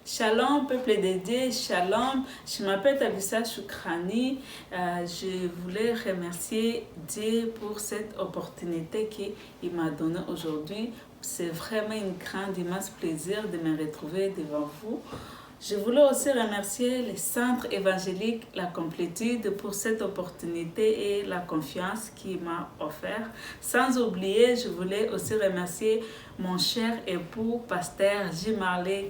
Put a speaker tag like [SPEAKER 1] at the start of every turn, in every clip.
[SPEAKER 1] Shalom, peuple de Dieu, shalom. Je m'appelle Tabissa Choukrani. Je voulais remercier Dieu pour cette opportunité qu'il m'a donnée aujourd'hui. C'est vraiment un grand, immense plaisir de me retrouver devant vous. Je voulais aussi remercier le Centre évangélique La Complétude pour cette opportunité et la confiance qu'il m'a offert. Sans oublier, je voulais aussi remercier mon cher époux, pasteur J.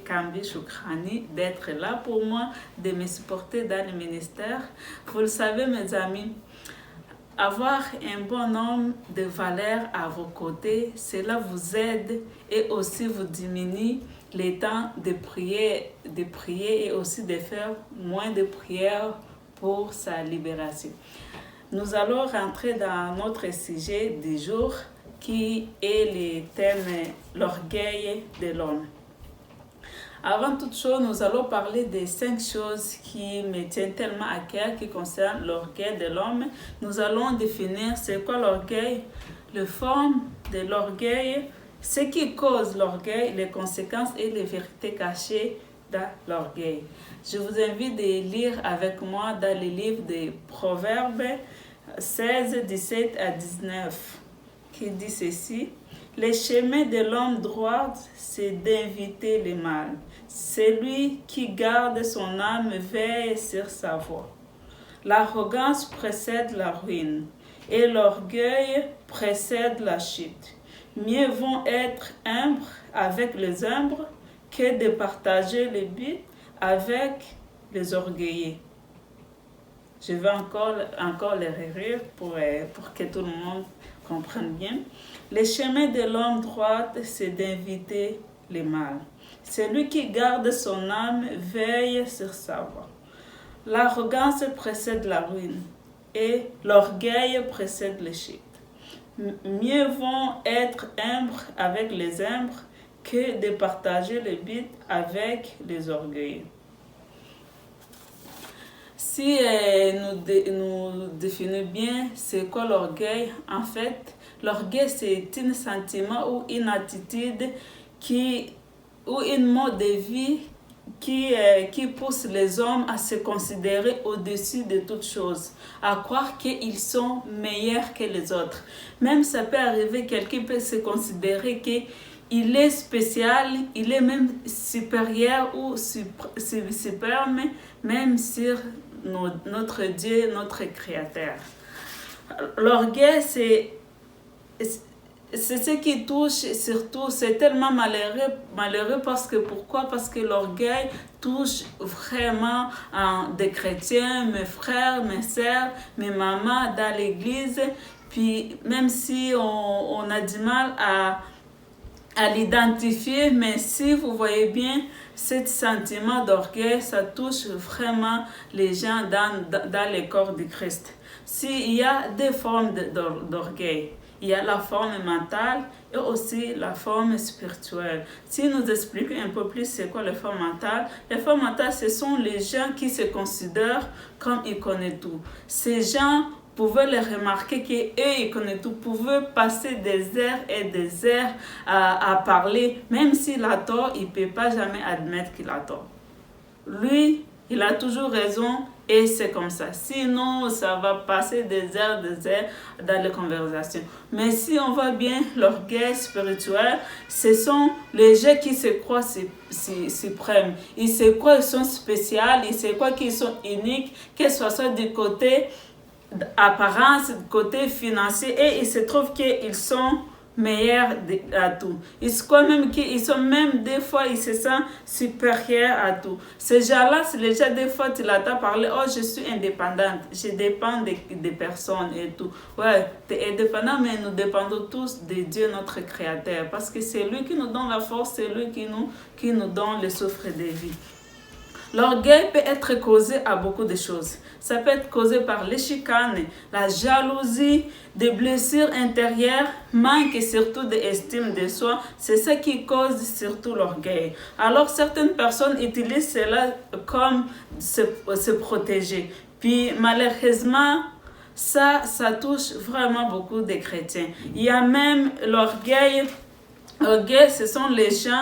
[SPEAKER 1] Kambi Choukrani, d'être là pour moi, de me supporter dans le ministère. Vous le savez, mes amis, avoir un bon homme de valeur à vos côtés, cela vous aide et aussi vous diminue le temps de prier et aussi de faire moins de prières pour sa libération. Nous allons rentrer dans notre sujet du jour qui est le thème l'orgueil de l'homme. Avant toute chose, nous allons parler des 5 choses qui me tiennent tellement à cœur qui concernent l'orgueil de l'homme. Nous allons définir c'est quoi l'orgueil, les formes de l'orgueil, ce qui cause l'orgueil, les conséquences et les vérités cachées dans l'orgueil. Je vous invite de lire avec moi dans le livre des Proverbes 16, 17 à 19, qui dit ceci. Le chemin de l'homme droit, c'est d'inviter le mal. Celui qui garde son âme veille sur sa voie. L'arrogance précède la ruine et l'orgueil précède la chute. Mieux vont être humbles avec les humbles que de partager les buts avec les orgueilleux. Je vais encore les rire pour que tout le monde comprenne bien. Le chemin de l'homme droit, c'est d'inviter le mal. Celui qui garde son âme veille sur sa voie. L'arrogance précède la ruine et l'orgueil précède les chutes. Mieux vont être humbles avec les humbles que de partager les buts avec les orgueilleux. Si nous définissons bien c'est quoi l'orgueil, en fait, l'orgueil c'est un sentiment ou une attitude ou un mode de vie qui pousse les hommes à se considérer au-dessus de toutes choses, à croire qu'ils sont meilleurs que les autres. Même ça peut arriver, quelqu'un peut se considérer qu'il est spécial, il est même supérieur ou super, même sur notre Dieu, notre Créateur. L'orgueil, c'est ce qui touche surtout, c'est tellement malheureux pourquoi? Parce que l'orgueil touche vraiment des chrétiens, mes frères, mes sœurs, mes mamans dans l'église. Puis même si on a du mal à l'identifier, mais si vous voyez bien, ce sentiment d'orgueil, ça touche vraiment les gens dans le corps du Christ. S'il y a deux formes d'orgueil, il y a la forme mentale et aussi la forme spirituelle. Si nous expliquons un peu plus c'est quoi la forme mentale, les formes mentales, ce sont les gens qui se considèrent comme ils connaissent tout. Ces gens pouvaient les remarquer qu'eux, ils connaissent tout, pouvaient passer des heures et des heures à parler, même s'il a tort, il ne peut pas jamais admettre qu'il a tort. Lui, il a toujours raison et c'est comme ça. Sinon, ça va passer des heures dans les conversations. Mais si on voit bien l'orgueil spirituel, ce sont les gens qui se croient suprêmes. Ils se croient qu'ils sont spéciaux, ils se croient qu'ils sont uniques, que ce soit du côté apparence, du côté financier, et il se trouve qu'ils sont meilleurs à tout. Ils se croient même qu'ils sont même des fois, ils se sentent supérieurs à tout. Ces gens-là, c'est les gens, des fois, tu l'entends parler, oh, je suis indépendante, je dépends des personnes et tout. Ouais, tu es indépendant, mais nous dépendons tous de Dieu, notre Créateur, parce que c'est lui qui nous donne la force, c'est lui qui nous donne le souffle de vie. L'orgueil peut être causé à beaucoup de choses. Ça peut être causé par les chicanes, la jalousie, des blessures intérieures, manque et surtout d'estime de soi. C'est ça qui cause surtout l'orgueil. Alors certaines personnes utilisent cela comme se protéger. Puis malheureusement, ça touche vraiment beaucoup de chrétiens. Il y a même l'orgueil. L'orgueil, ce sont les gens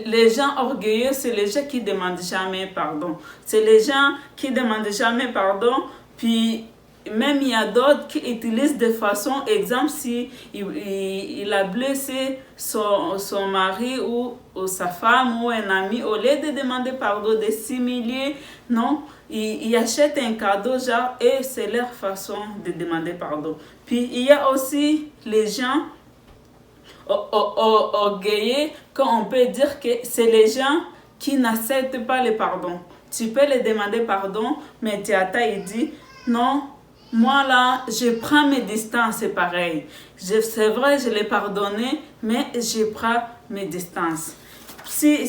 [SPEAKER 1] les gens orgueilleux, c'est les gens qui ne demandent jamais pardon. C'est les gens qui ne demandent jamais pardon, puis même il y a d'autres qui utilisent de façon, exemple, si il a blessé son mari ou sa femme ou un ami, au lieu de demander pardon, de s'humilier, non, il achète un cadeau, genre, et c'est leur façon de demander pardon. Puis il y a aussi les gens orgueilleux, quand on peut dire que c'est les gens qui n'acceptent pas le pardon. Tu peux les demander pardon, mais tu attends et dis, non, moi là, je prends mes distances, c'est pareil. C'est vrai, je l'ai pardonné, mais je prends mes distances. Si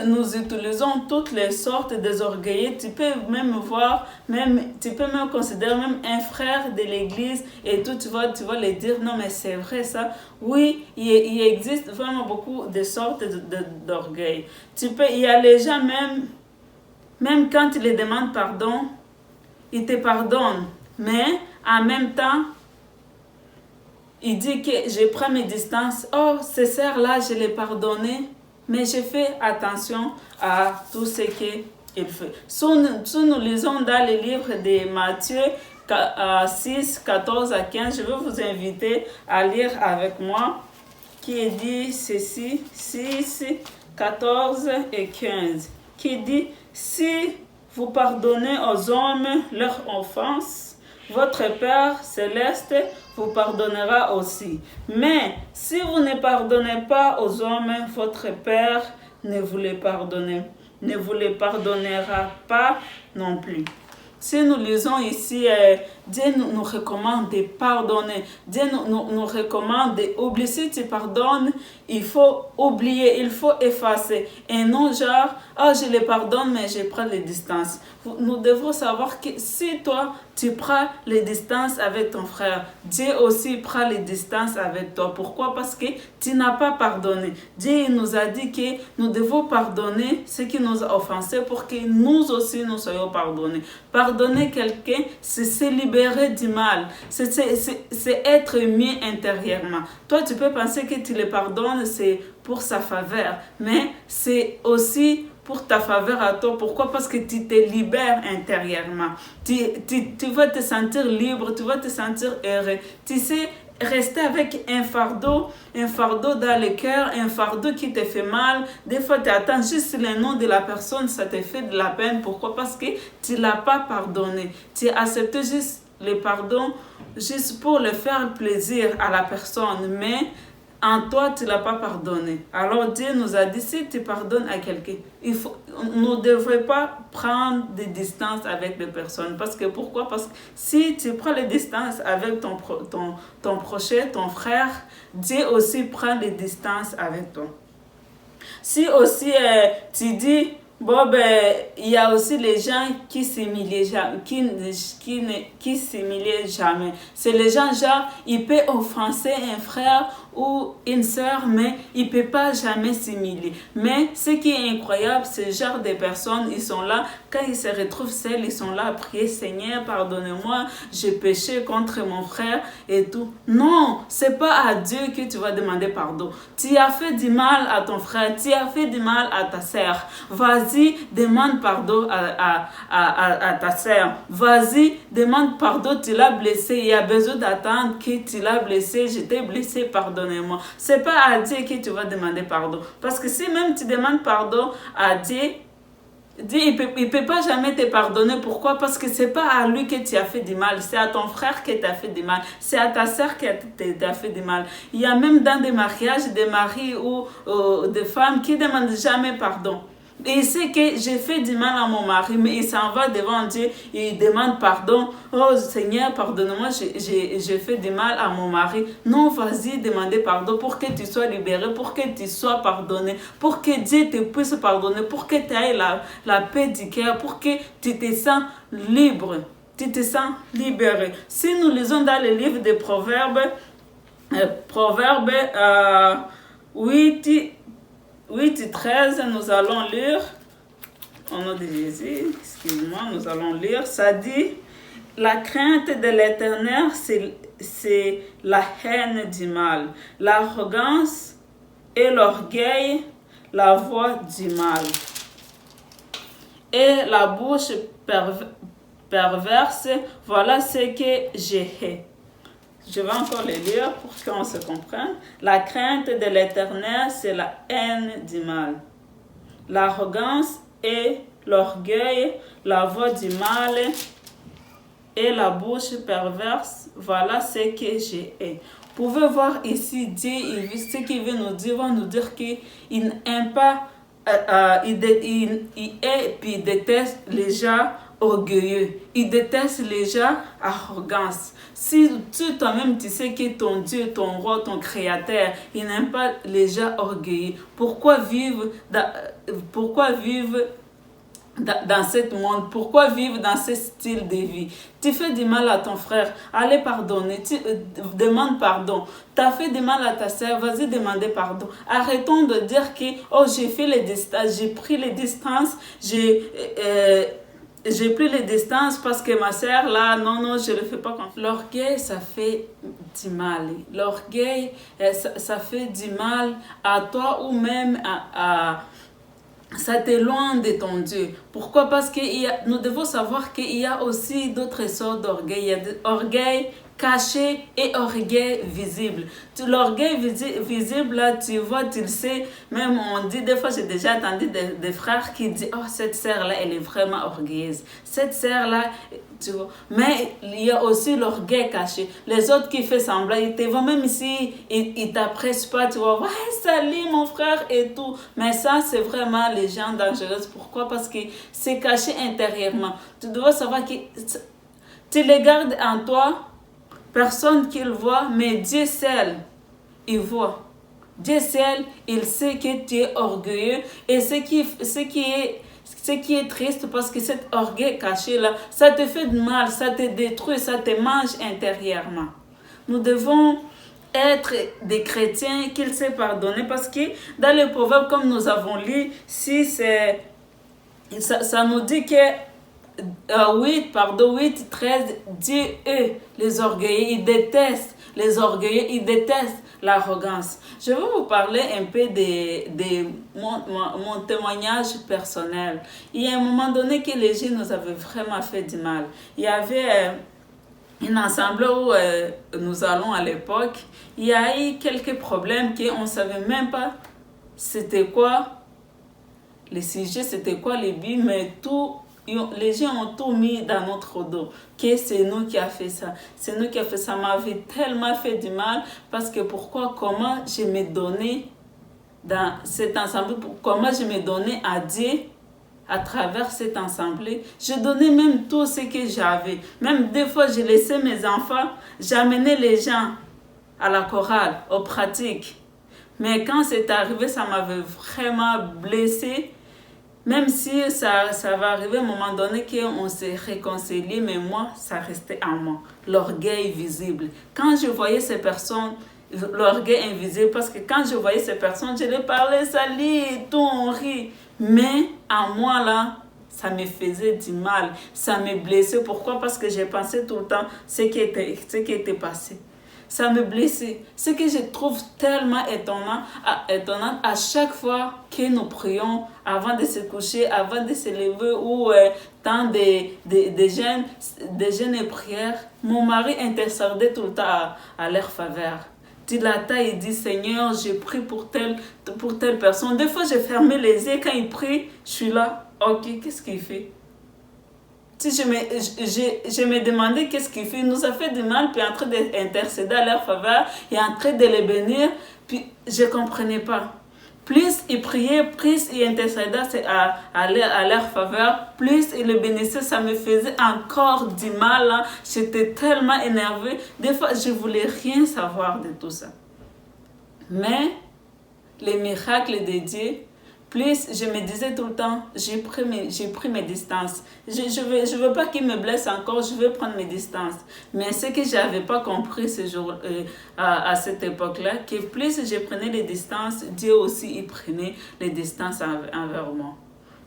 [SPEAKER 1] nous utilisons toutes les sortes des orgueillés, tu peux même voir, tu peux même considérer même un frère de l'église et tout, tu vas lui dire, non mais c'est vrai ça. Oui, il existe vraiment beaucoup de sortes d'orgueil. Il y a les gens même quand tu les demandes pardon, ils te pardonnent. Mais en même temps, il dit que je prends mes distances. Oh, ces sœurs-là, je les pardonné. Mais je fais attention à tout ce qu'il fait. Si nous lisons dans le livre de Matthieu 6, 14 à 15, je vais vous inviter à lire avec moi, qui dit ceci, 6, 14 et 15, qui dit, si vous pardonnez aux hommes leurs offenses, votre Père céleste vous pardonnera aussi. Mais si vous ne pardonnez pas aux hommes, votre Père ne vous les pardonnera pas non plus. Si nous lisons ici, Dieu nous recommande de pardonner. Dieu nous recommande d'oublier. Si tu pardonnes, il faut oublier, il faut effacer. Et non genre, je les pardonne, mais je prends les distances. Nous devons savoir que si toi, tu prends les distances avec ton frère, Dieu aussi prend les distances avec toi. Pourquoi? Parce que tu n'as pas pardonné. Dieu nous a dit que nous devons pardonner ce qui nous a offensés pour que nous aussi nous soyons pardonnés. Pardonner quelqu'un, c'est se libérer du mal. C'est être mieux intérieurement. Toi, tu peux penser que tu le pardonnes, c'est pour sa faveur. Mais c'est aussi pour ta faveur à toi. Pourquoi? Parce que tu te libères intérieurement. Tu vas te sentir libre, tu vas te sentir heureux. Tu sais, rester avec un fardeau dans le cœur, un fardeau qui te fait mal. Des fois, tu attends juste le nom de la personne, ça te fait de la peine. Pourquoi? Parce que tu ne l'as pas pardonné. Tu as accepté juste le pardon, juste pour le faire plaisir à la personne. Mais en toi, tu ne l'as pas pardonné. Alors Dieu nous a dit, si tu pardonnes à quelqu'un, nous ne devons pas prendre des distances avec les personnes. Parce que pourquoi? Parce que si tu prends les distances avec ton prochain, ton frère, Dieu aussi prend les distances avec toi. Si aussi tu dis, bon, il y a aussi les gens qui s'humilient jamais, qui s'humilient jamais. C'est les gens, genre, ils peuvent offenser un frère ou une sœur, mais ils ne peuvent pas jamais s'humilier. Mais ce qui est incroyable, ce genre de personnes, ils sont là, quand ils se retrouvent seuls, ils sont là à prier, Seigneur, pardonnez-moi, j'ai péché contre mon frère et tout. Non, c'est pas à Dieu que tu vas demander pardon. Tu as fait du mal à ton frère, tu as fait du mal à ta sœur. Vas-y, demande pardon à ta sœur. Vas-y, demande pardon, tu l'as blessé. Il y a besoin d'attendre que tu l'as blessé. Je t'ai blessé, pardonnez-moi. C'est pas à Dieu que tu vas demander pardon. Parce que si même tu demandes pardon à Dieu, Dieu, il peut pas jamais te pardonner. Pourquoi? Parce que c'est pas à lui que tu as fait du mal. C'est à ton frère que tu as fait du mal. C'est à ta soeur que tu as fait du mal. Il y a même dans des mariages, des maris ou des femmes qui ne demandent jamais pardon. Et il sait que j'ai fait du mal à mon mari, mais il s'en va devant Dieu, il demande pardon. Oh Seigneur, pardonne-moi, j'ai fait du mal à mon mari. Non, vas-y, demander pardon pour que tu sois libéré, pour que tu sois pardonné, pour que Dieu te puisse pardonner, pour que tu aies la paix du cœur, pour que tu te sens libre, tu te sens libéré. Si nous lisons dans le livre des Proverbes, Proverbes 8 et 13, nous allons lire, au nom de Jésus, excuse-moi, nous allons lire, ça dit, la crainte de l'Éternel, c'est la haine du mal. L'arrogance et l'orgueil, la voix du mal. Et la bouche perverse, voilà ce que j'ai hais. Je vais encore les lire pour qu'on se comprenne. La crainte de l'Éternel, c'est la haine du mal. L'arrogance et l'orgueil, la voix du mal et la bouche perverse, voilà ce que j'ai hais. Vous pouvez voir ici, Dieu, ce qu'il veut nous dire, va nous dire qu'il n'aime pas, il est puis il déteste les gens orgueilleux. Il déteste les gens arrogance. Si tu toi-même tu sais que ton Dieu, ton roi, ton créateur, il n'aime pas les gens orgueilleux, pourquoi vivre dans ce monde? Pourquoi vivre dans ce style de vie? Tu fais du mal à ton frère, allez pardonner, demande pardon. Tu as fait du mal à ta soeur, vas-y demander pardon. Arrêtons de dire que oh, j'ai fait les distances, j'ai pris les distances, j'ai pris les distances parce que ma soeur là, non, je ne le fais pas comme. L'orgueil, ça fait du mal. L'orgueil, ça fait du mal à toi ou même ça t'éloigne de ton Dieu. Pourquoi? Parce que nous devons savoir qu'il y a aussi d'autres sortes d'orgueil. Il y a de l'orgueil caché et orgueil visible. L'orgueil visible, là, tu vois, tu le sais. Même on dit, des fois, j'ai déjà entendu des frères qui disent, oh, cette sœur-là, elle est vraiment orgueilleuse. Cette sœur-là, tu vois. Mais il y a aussi l'orgueil caché. Les autres qui font semblant, ils te voient même ici, ils t'apprécient pas, tu vois. Ouais, salut mon frère et tout. Mais ça, c'est vraiment les gens dangereux. Pourquoi? Parce que c'est caché intérieurement. Tu dois savoir que tu les gardes en toi. Personne qui le voit, mais Dieu seul, il voit. Dieu seul, il sait que tu es orgueilleux. Et ce qui est triste, parce que cet orgueil caché là, ça te fait de mal, ça te détruit, ça te mange intérieurement. Nous devons être des chrétiens qu'il sait pardonner, parce que dans les proverbes, comme nous avons lu, si ça nous dit que 8, 13, Dieu les orgueilleux, il déteste les orgueilleux, il déteste l'arrogance. Je vais vous parler un peu de mon témoignage personnel. Il y a un moment donné que les gens nous avaient vraiment fait du mal. Il y avait un ensemble où nous allons à l'époque. Il y a eu quelques problèmes qu'on ne savait même pas c'était quoi les sujets, c'était quoi les buts, mais tout. Les gens ont tout mis dans notre dos, que c'est nous qui a fait ça. C'est nous qui a fait ça. Ça m'avait tellement fait du mal parce que comment je me donnais dans cet ensemble, comment je me donnais à Dieu à travers cet ensemble. Je donnais même tout ce que j'avais. Même des fois, je laissais mes enfants, j'amenais les gens à la chorale, aux pratiques. Mais quand c'est arrivé, ça m'avait vraiment blessée. Même si ça va arriver à un moment donné qu'on s'est réconcilié, mais moi, ça restait en moi. L'orgueil visible. Quand je voyais ces personnes, l'orgueil invisible, parce que quand je voyais ces personnes, je leur parlais, salut, tout, on rit. Mais en moi, là, ça me faisait du mal. Ça me blessait. Pourquoi? Parce que j'ai pensé tout le temps ce qui était passé. Ça me blessait. Ce que je trouve tellement étonnant à chaque fois que nous prions avant de se coucher, avant de se lever ou dans des jeûnes et prières, mon mari intercédait tout le temps à leur faveur. Il dit, Seigneur, j'ai prié pour telle personne. Des fois, j'ai fermé les yeux. Quand il prie, je suis là. Ok, qu'est-ce qu'il fait? Si je me demandais qu'est-ce qu'il fait. Il nous a fait du mal, puis en train d'intercéder à leur faveur, et en train de les bénir, puis je ne comprenais pas. Plus il priait, plus il intercédait à leur faveur, plus il les bénissait, ça me faisait encore du mal. Hein. J'étais tellement énervée. Des fois, je ne voulais rien savoir de tout ça. Mais les miracles de Dieu, plus je me disais tout le temps, j'ai pris mes distances. Je veux pas qu'il me blesse encore, je veux prendre mes distances. Mais ce que je n'avais pas compris à cette époque-là, que plus je prenais les distances, Dieu aussi il prenait les distances envers moi.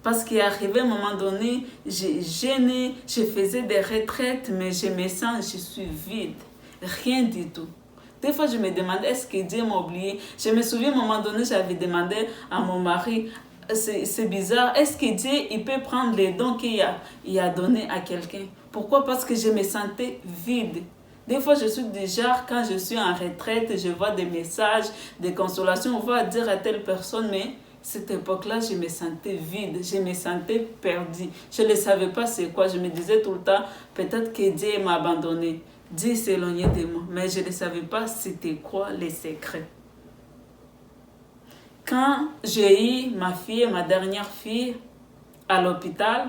[SPEAKER 1] Parce qu'il arrivait un moment donné, j'ai gêné, je faisais des retraites, mais je me sens, je suis vide. Rien du tout. Des fois, je me demande, est-ce que Dieu m'a oublié? Je me souviens, à un moment donné, j'avais demandé à mon mari, c'est bizarre, est-ce que Dieu il peut prendre les dons qu'il a donné à quelqu'un? Pourquoi? Parce que je me sentais vide. Des fois, je suis déjà, quand je suis en retraite, je vois des messages, des consolations, on va dire à telle personne, mais cette époque-là, je me sentais vide, je me sentais perdue. Je ne savais pas c'est quoi. Je me disais tout le temps, peut-être que Dieu m'a abandonné. Dieu s'est éloigné de moi, mais je ne savais pas c'était quoi les secrets. Quand j'ai eu ma dernière fille, à l'hôpital,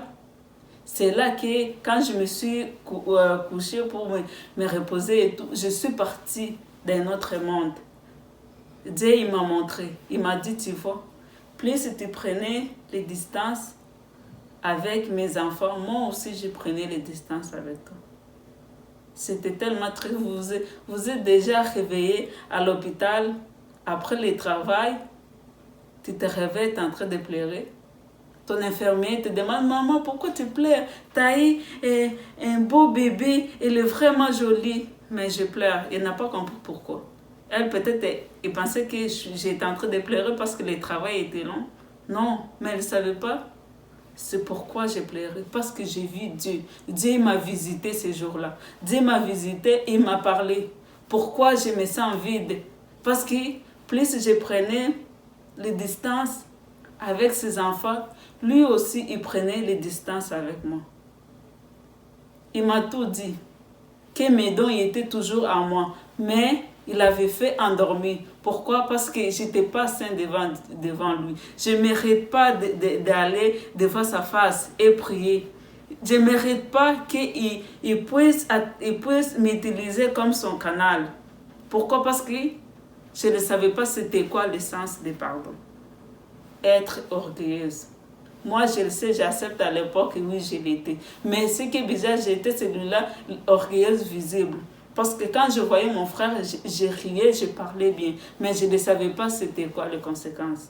[SPEAKER 1] c'est là que quand je me suis couchée pour me reposer et tout, je suis partie d'un autre monde. Dieu il m'a montré, il m'a dit, tu vois, plus tu prenais les distances avec mes enfants, moi aussi je prenais les distances avec toi. C'était tellement triste. Vous êtes déjà réveillé à l'hôpital après le travail, tu te réveilles, tu es en train de pleurer. Ton infirmier te demande, maman, pourquoi tu pleures? Tu as eu un beau bébé, il est vraiment joli. Mais je pleure. Il n'a pas compris pourquoi. Elle, peut-être, elle pensait que j'étais en train de pleurer parce que le travail était long. Non, mais elle ne savait pas. C'est pourquoi j'ai pleuré. Parce que j'ai vu Dieu. Dieu m'a visité ces jours-là. Dieu m'a visité et m'a parlé. Pourquoi je me sens vide? Parce que plus je prenais les distances avec ses enfants, lui aussi, il prenait les distances avec moi. Il m'a tout dit. Que mes dons étaient toujours à moi. Mais il avait fait endormir. Pourquoi? Parce que je n'étais pas saint devant lui. Je ne mérite pas d'aller devant sa face et prier. Je ne mérite pas qu'il puisse m'utiliser comme son canal. Pourquoi? Parce que je ne savais pas c'était quoi le sens du pardon. Être orgueilleuse. Moi, je le sais, j'accepte à l'époque, oui, je l'étais. Mais ce qui est bizarre, j'étais celui-là, orgueilleuse visible. Parce que quand je voyais mon frère, je riais, je parlais bien. Mais je ne savais pas c'était quoi les conséquences.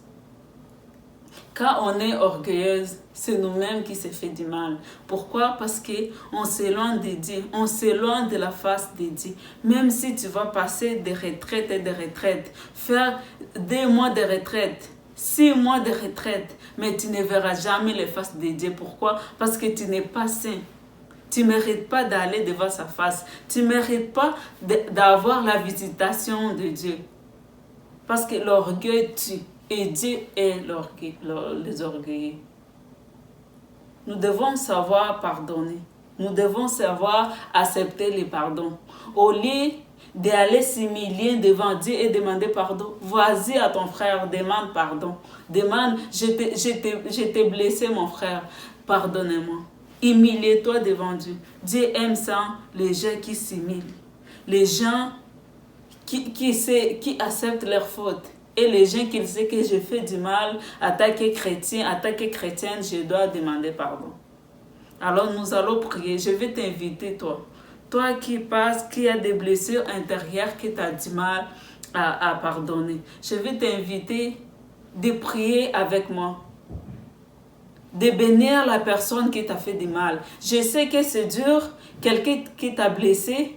[SPEAKER 1] Quand on est orgueilleuse, c'est nous-mêmes qui se fait du mal. Pourquoi? Parce qu'on s'éloigne de Dieu, on s'éloigne de la face de Dieu. Même si tu vas passer des retraites et des retraites, faire 2 mois de retraite, 6 mois de retraite, mais tu ne verras jamais les faces de Dieu. Pourquoi? Parce que tu n'es pas saint. Tu ne mérites pas d'aller devant sa face. Tu ne mérites pas d'avoir la visitation de Dieu. Parce que l'orgueil tue. Et Dieu est les orgueilleux. Nous devons savoir pardonner. Nous devons savoir accepter les pardons. Au lieu d'aller s'humilier devant Dieu et demander pardon, vas-y à ton frère, demande pardon. Demande, je t'ai blessé mon frère, pardonnez-moi. Humilie-toi devant Dieu. Dieu aime ça, les gens qui s'humilient. Les gens qui acceptent leurs fautes. Et les gens qui savent que je fais du mal, attaquer chrétien, attaquer chrétienne, je dois demander pardon. Alors nous allons prier. Je vais t'inviter, toi. Toi qui as des blessures intérieures, qui t'as du mal à pardonner. Je vais t'inviter de prier avec moi. De bénir la personne qui t'a fait du mal. Je sais que c'est dur. Quelqu'un qui t'a blessé.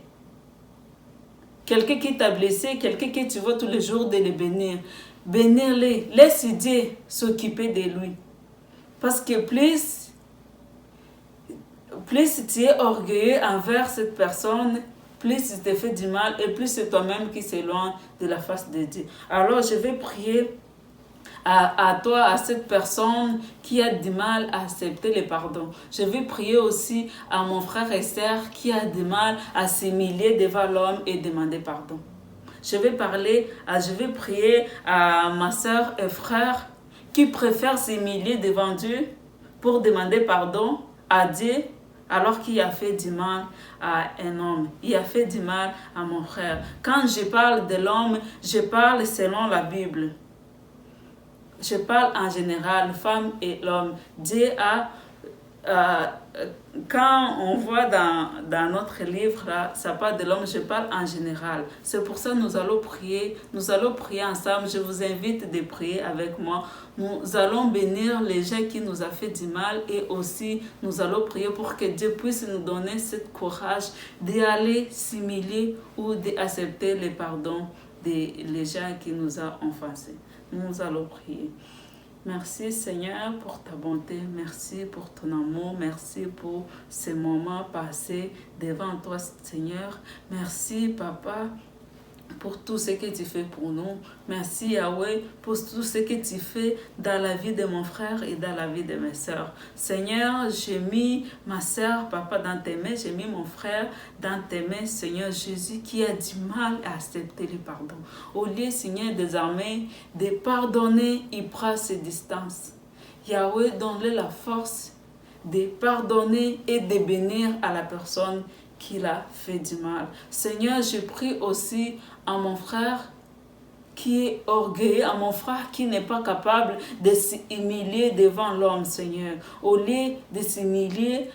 [SPEAKER 1] Quelqu'un qui t'a blessé, quelqu'un que tu vois tous les jours de le bénir. Bénir-les. Laisse Dieu s'occuper de lui. Parce que plus tu es orgueilleux envers cette personne, plus tu te fais du mal et plus c'est toi-même qui s'éloigne de la face de Dieu. Alors je vais prier à toi, à cette personne qui a du mal à accepter le pardon. Je vais prier aussi à mon frère et sœur qui a du mal à s'humilier devant l'homme et demander pardon. Je vais prier à ma sœur et frère qui préfèrent s'humilier devant Dieu pour demander pardon à Dieu alors qu'il a fait du mal à un homme. Il a fait du mal à mon frère. Quand je parle de l'homme, je parle selon la Bible. Je parle en général, femme et l'homme. Dieu a quand on voit dans notre livre, là, ça parle de l'homme, je parle en général. C'est pour ça que nous allons prier ensemble. Je vous invite de prier avec moi. Nous allons bénir les gens qui nous ont fait du mal et aussi nous allons prier pour que Dieu puisse nous donner ce courage d'aller s'humilier ou d'accepter le pardon des gens qui nous ont offensés. Nous allons prier. Merci Seigneur pour ta bonté, merci pour ton amour, merci pour ces moments passés devant toi Seigneur. Merci Papa pour tout ce que tu fais pour nous. Merci Yahweh pour tout ce que tu fais dans la vie de mon frère et dans la vie de mes sœurs. Seigneur, j'ai mis ma sœur, Papa, dans tes mains, j'ai mis mon frère dans tes mains, Seigneur Jésus, qui a du mal à accepter le pardon. Au lieu, Seigneur, désormais, de pardonner, il prend ses distances. Yahweh, donne-lui la force de pardonner et de bénir à la personne qui l'a fait du mal. Seigneur, je prie aussi à mon frère qui est orgueilleux, à mon frère qui n'est pas capable de s'humilier devant l'homme, Seigneur. Au lieu de s'humilier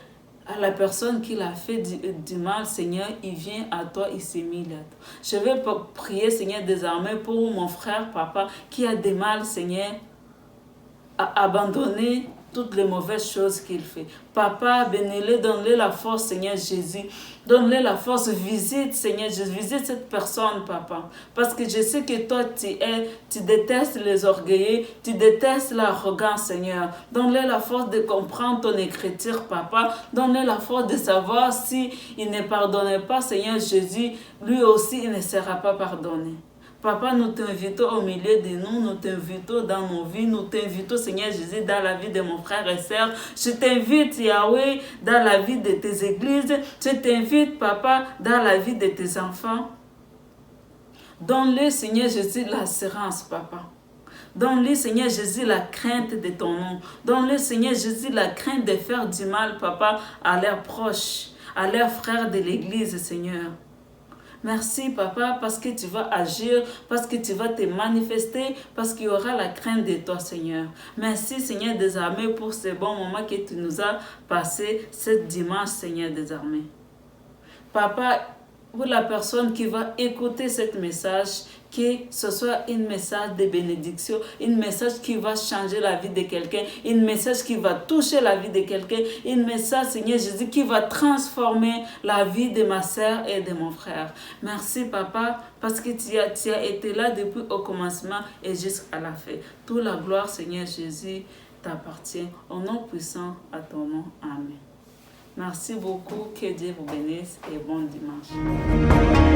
[SPEAKER 1] à la personne qui l'a fait du mal, Seigneur, il vient à toi, il s'humilie à toi. Je vais prier, Seigneur, désormais pour mon frère, Papa, qui a des mal, Seigneur, à abandonner toutes les mauvaises choses qu'il fait. Papa, bénis-le, donne-le la force, Seigneur Jésus. Donne-le la force, visite, Seigneur Jésus, visite cette personne, Papa. Parce que je sais que toi, tu détestes les orgueilleux, tu détestes l'arrogance, Seigneur. Donne-le la force de comprendre ton écriture, Papa. Donne-le la force de savoir si il ne pardonnait pas, Seigneur Jésus, lui aussi, il ne sera pas pardonné. Papa, nous t'invitons au milieu de nous, nous t'invitons dans nos vies, nous t'invitons, Seigneur Jésus, dans la vie de mon frère et sœur. Je t'invite, Yahweh, dans la vie de tes églises. Je t'invite, Papa, dans la vie de tes enfants. Donne-le, Seigneur Jésus, l'assurance, Papa. Donne-le, Seigneur Jésus, la crainte de ton nom. Donne-le, Seigneur Jésus, la crainte de faire du mal, Papa, à leurs proches, à leurs frères de l'église, Seigneur. Merci, Papa, parce que tu vas agir, parce que tu vas te manifester, parce qu'il y aura la crainte de toi, Seigneur. Merci, Seigneur des armées, pour ce bon moment que tu nous as passé ce dimanche, Seigneur des armées. Papa, pour la personne qui va écouter ce message, que ce soit un message de bénédiction, un message qui va changer la vie de quelqu'un, un message qui va toucher la vie de quelqu'un, un message, Seigneur Jésus, qui va transformer la vie de ma sœur et de mon frère. Merci, Papa, parce que tu as été là depuis au commencement et jusqu'à la fin. Toute la gloire, Seigneur Jésus, t'appartient. Au nom puissant, à ton nom. Amen. Merci beaucoup, que Dieu vous bénisse et bon dimanche.